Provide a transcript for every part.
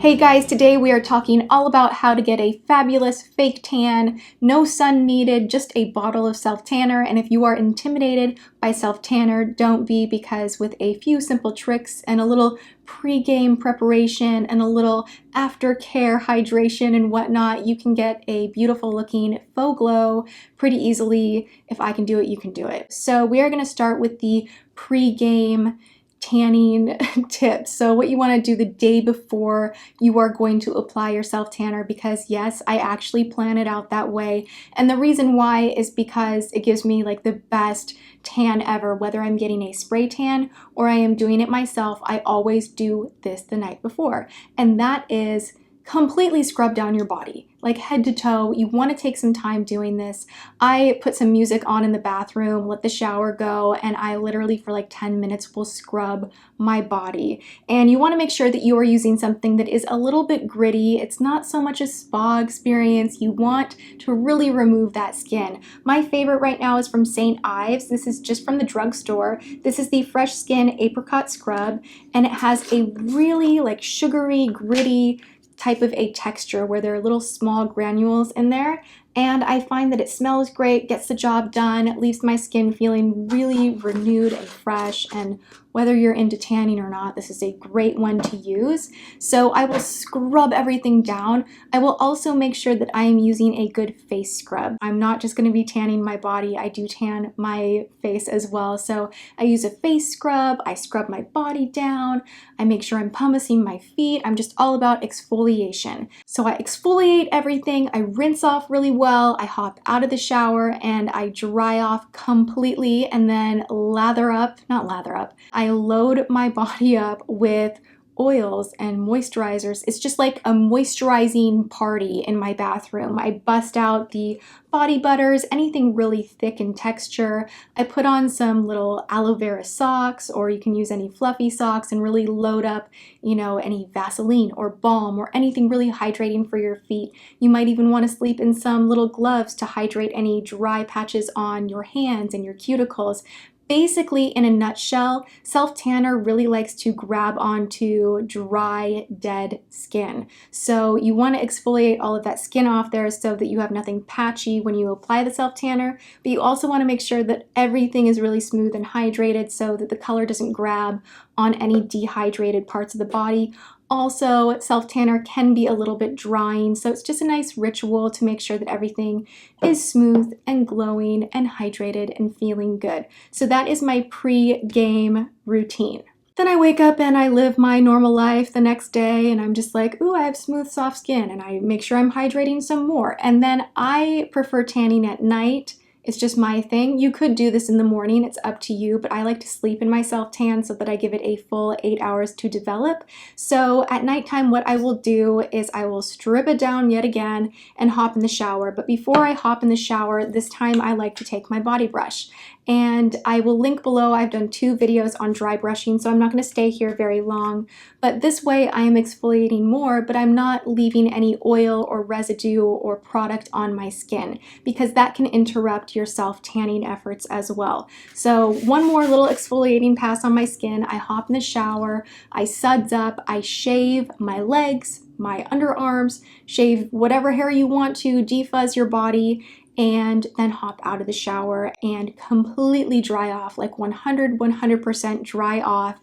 Hey guys, today we are talking all about how to get a fabulous fake tan, no sun needed, just a bottle of self-tanner. And if you are intimidated by self-tanner, don't be, because with a few simple tricks and a little pre-game preparation and a little aftercare hydration and whatnot, you can get a beautiful looking faux glow pretty easily. If I can do it, you can do it. So we are going to start with the pre-game tanning tips. So what you want to do the day before you are going to apply your self-tanner, because yes, I actually plan it out that way. And the reason why is because it gives me like the best tan ever, whether I'm getting a spray tan or I am doing it myself. I always do this the night before, and that is completely scrub down your body, like head to toe. You want to take some time doing this. I put some music on in the bathroom, let the shower go, and I literally for like 10 minutes will scrub my body. And you want to make sure that you are using something that is a little bit gritty. It's not so much a spa experience. You want to really remove that skin. My favorite right now is from St. Ives. This is just from the drugstore. This is the Fresh Skin Apricot Scrub, and it has a really like sugary, gritty type of a texture where there are little small granules in there, and I find that it smells great, gets the job done, leaves my skin feeling really renewed and fresh. And whether you're into tanning or not, this is a great one to use. So I will scrub everything down. I will also make sure that I am using a good face scrub. I'm not just going to be tanning my body, I do tan my face as well. So I use a face scrub, I scrub my body down, I make sure I'm pumicing my feet. I'm just all about exfoliation. So I exfoliate everything, I rinse off really well, I hop out of the shower and I dry off completely, and then I load my body up with oils and moisturizers. It's just like a moisturizing party in my bathroom. I bust out the body butters, anything really thick in texture. I put on some little aloe vera socks, or you can use any fluffy socks, and really load up, any Vaseline or balm or anything really hydrating for your feet. You might even want to sleep in some little gloves to hydrate any dry patches on your hands and your cuticles. Basically, in a nutshell, self-tanner really likes to grab onto dry, dead skin. So you want to exfoliate all of that skin off there so that you have nothing patchy when you apply the self-tanner, but you also want to make sure that everything is really smooth and hydrated so that the color doesn't grab on any dehydrated parts of the body. Also, self-tanner can be a little bit drying, so it's just a nice ritual to make sure that everything is smooth and glowing and hydrated and feeling good. So that is my pre-game routine. Then I wake up and I live my normal life the next day, and I'm just like, ooh, I have smooth, soft skin, and I make sure I'm hydrating some more. And then I prefer tanning at night. It's just my thing. You could do this in the morning, it's up to you, but I like to sleep in my self-tan so that I give it a full 8 hours to develop. So at nighttime, what I will do is I will strip it down yet again and hop in the shower. But before I hop in the shower, this time I like to take my body brush. And I will link below. I've done 2 videos on dry brushing, so I'm not going to stay here very long. But this way I am exfoliating more, but I'm not leaving any oil or residue or product on my skin, because that can interrupt your self-tanning efforts as well. So one more little exfoliating pass on my skin. I hop in the shower, I suds up, I shave my legs, my underarms, shave whatever hair you want to, defuzz your body, and then hop out of the shower and completely dry off, like 100% dry off,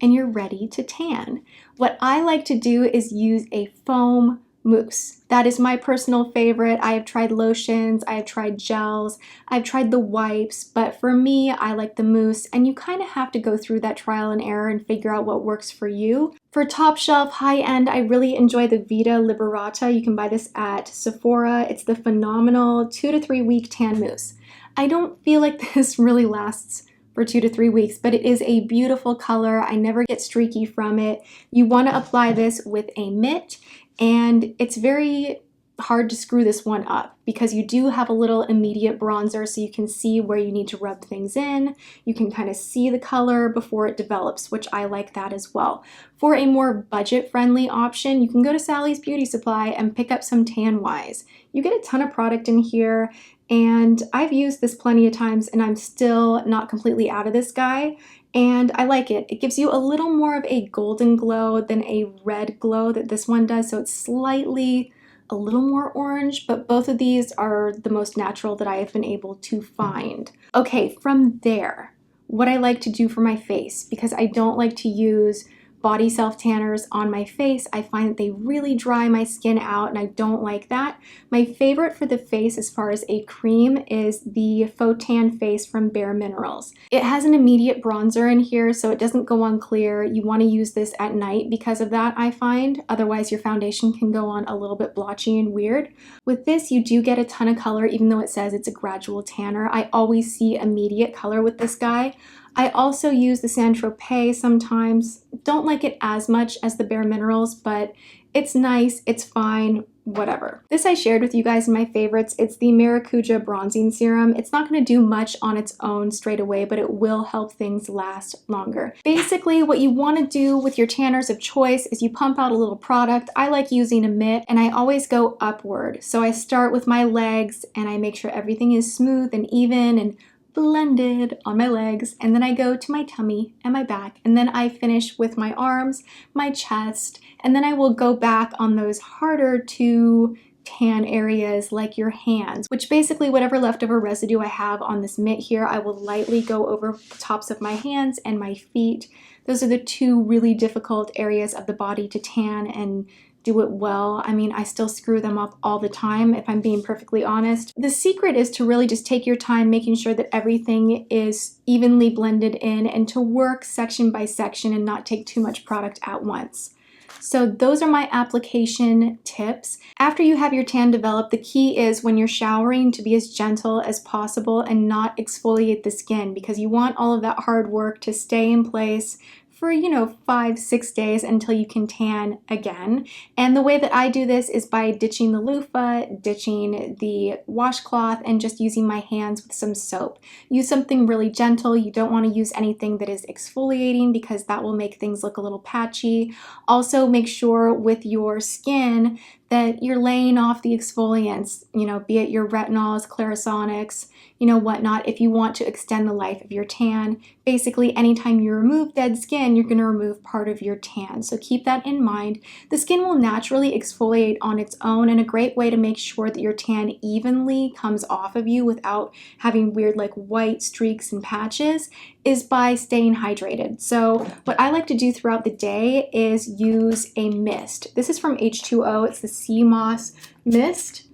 and you're ready to tan. What I like to do is use a foam mousse. That is my personal favorite. I have tried lotions, I have tried gels, I've tried the wipes, but for me, I like the mousse, and you kind of have to go through that trial and error and figure out what works for you. For top shelf, high end, I really enjoy the Vita Liberata. You can buy this at Sephora. It's the phenomenal 2 to 3 week tan mousse. I don't feel like this really lasts for 2 to 3 weeks, but it is a beautiful color. I never get streaky from it. You want to apply this with a mitt, and it's very hard to screw this one up because you do have a little immediate bronzer, so you can see where you need to rub things in. You can kind of see the color before it develops, which I like that as well. For a more budget-friendly option, you can go to Sally's Beauty Supply and pick up some Tanwise. You get a ton of product in here, and I've used this plenty of times and I'm still not completely out of this guy, and I like it. It gives you a little more of a golden glow than a red glow that this one does, so it's slightly a little more orange, but both of these are the most natural that I have been able to find. Okay, from there, what I like to do for my face, because I don't like to use body self-tanners on my face. I find that they really dry my skin out and I don't like that. My favorite for the face as far as a cream is the Faux Tan Face from Bare Minerals. It has an immediate bronzer in here, so it doesn't go on clear. You want to use this at night because of that, I find. Otherwise your foundation can go on a little bit blotchy and weird. With this, you do get a ton of color, even though it says it's a gradual tanner. I always see immediate color with this guy. I also use the Saint-Tropez sometimes. Don't like it as much as the Bare Minerals, but it's nice, it's fine, whatever. This I shared with you guys in my favorites. It's the Maracuja Bronzing Serum. It's not going to do much on its own straight away, but it will help things last longer. Basically, what you want to do with your tanners of choice is you pump out a little product. I like using a mitt, and I always go upward. So I start with my legs, and I make sure everything is smooth and even and blended on my legs, and then I go to my tummy and my back, and then I finish with my arms, my chest, and then I will go back on those harder to tan areas like your hands, which basically whatever leftover residue I have on this mitt here, I will lightly go over the tops of my hands and my feet. Those are the two really difficult areas of the body to tan and do it well. I mean, I still screw them up all the time, if I'm being perfectly honest. The secret is to really just take your time making sure that everything is evenly blended in and to work section by section and not take too much product at once. So those are my application tips. After you have your tan developed, the key is when you're showering to be as gentle as possible and not exfoliate the skin, because you want all of that hard work to stay in place for, 5-6 days until you can tan again. And the way that I do this is by ditching the loofah, ditching the washcloth, and just using my hands with some soap. Use something really gentle. You don't want to use anything that is exfoliating because that will make things look a little patchy. Also, make sure with your skin that you're laying off the exfoliants, be it your retinols, Clarisonics, whatnot, if you want to extend the life of your tan. Basically, anytime you remove dead skin, you're going to remove part of your tan. So keep that in mind. The skin will naturally exfoliate on its own, and a great way to make sure that your tan evenly comes off of you without having weird like white streaks and patches is by staying hydrated. So what I like to do throughout the day is use a mist. This is from H2O. It's the Sea Moss mist.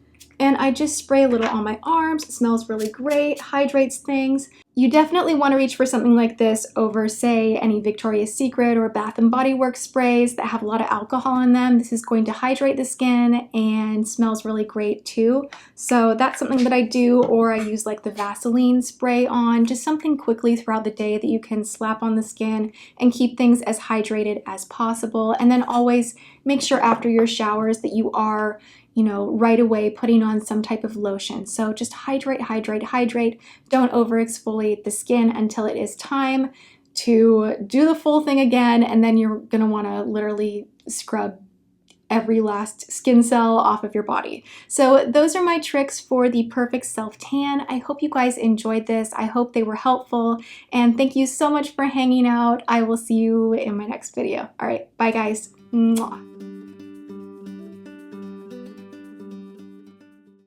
And I just spray a little on my arms. It smells really great, hydrates things. You definitely want to reach for something like this over, say, any Victoria's Secret or Bath & Body Works sprays that have a lot of alcohol in them. This is going to hydrate the skin and smells really great too. So that's something that I do, or I use like the Vaseline spray on, just something quickly throughout the day that you can slap on the skin and keep things as hydrated as possible. And then always make sure after your showers that you are right away putting on some type of lotion. So just hydrate, hydrate, hydrate. Don't over exfoliate the skin until it is time to do the full thing again. And then you're gonna wanna literally scrub every last skin cell off of your body. So those are my tricks for the perfect self-tan. I hope you guys enjoyed this. I hope they were helpful. And thank you so much for hanging out. I will see you in my next video. All right, bye guys. Mwah.